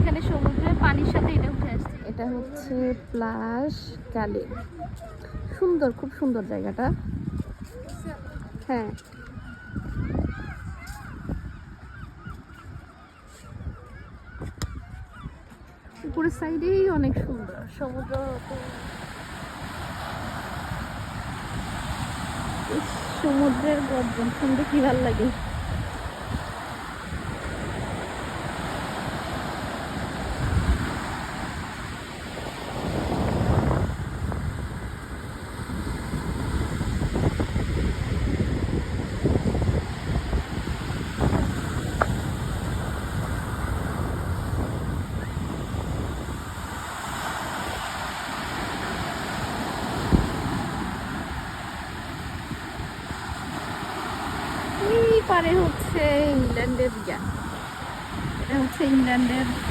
এখানে সমুদ্রের পানির সাথে এটা উঠে আসছে। এটা হচ্ছে প্লাস ক্যালে, সুন্দর, খুব সুন্দর জায়গাটা। হ্যাঁ, উপরের সাইডেই অনেক সুন্দর সমুদ্র। সমুদ্রের গর্জন শুনতে কি ভালো লাগে। এই পারে হচ্ছে ইংল্যান্ডের এটা হচ্ছে ইংল্যান্ডের